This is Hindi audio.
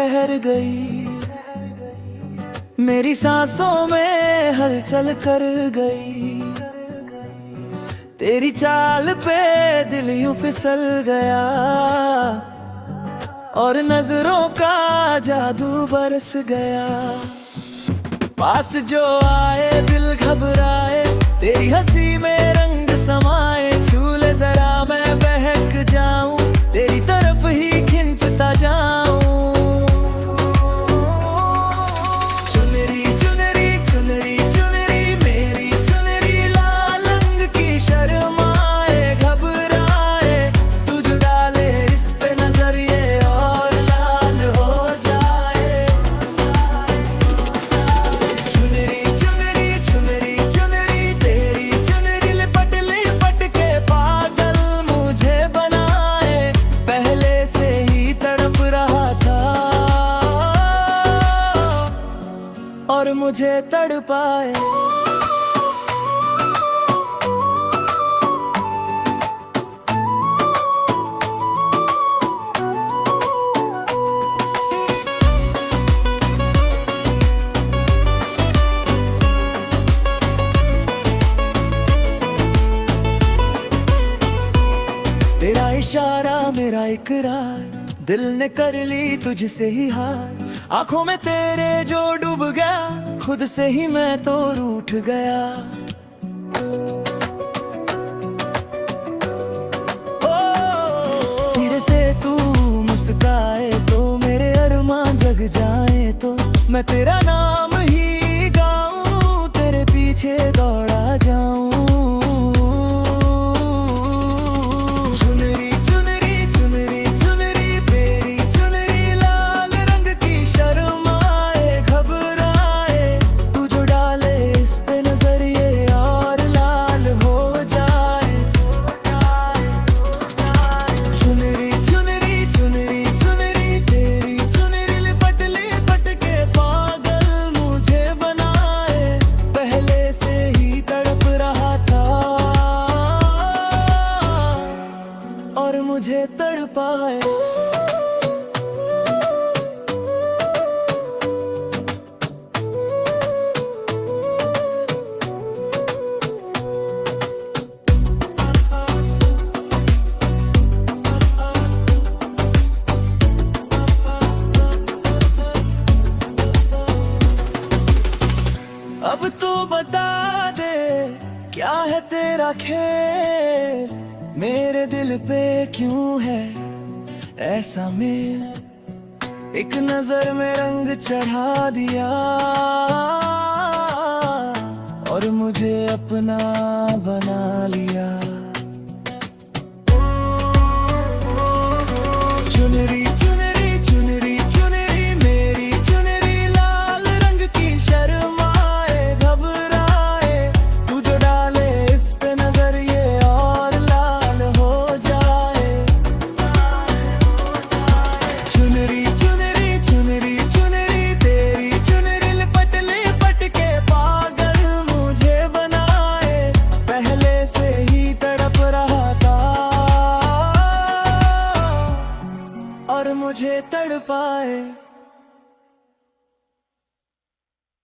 ठहर गई, मेरी सांसों में हलचल कर गई। तेरी चाल पे दिल यूं फिसल गया और नजरों का जादू बरस गया। पास जो आए दिल घबराए, तेरी हंसी में रंग समाए। छू ले जरा मैं बहक जाऊं, तेरी तरफ ही खिंचता जाऊं। चुनरी चुनरी चुनरी चुनरी मेरी चुनरी, लाल रंग की शर्माए घबराए। तू जो डाले इस पे नजर ये और लाल हो जाए। चुनरी चुनरी चुनरी चुनरी तेरी चुनरी, लिपट लिपट के पागल मुझे बनाए। पहले से ही तड़प रहा था और मुझे तड़पाए। तेरा इशारा मेरा इकरार, दिल ने कर ली तुझसे ही हार। आंखों में तेरे जो डूब गया, खुद से ही मैं तो रूठ गया। ओ धीरे से तू मुस्काए तो मेरे अरमान जग जाए। तो मैं तेरा नाम ही गाऊं, तेरे पीछे दौड़ा जाऊं। और मुझे तड़पाए। अब तू बता दे क्या है तेरा खेल, मेरे दिल पे क्यों है ऐसा मेल। एक नजर में रंग चढ़ा दिया और मुझे अपना बना लिया।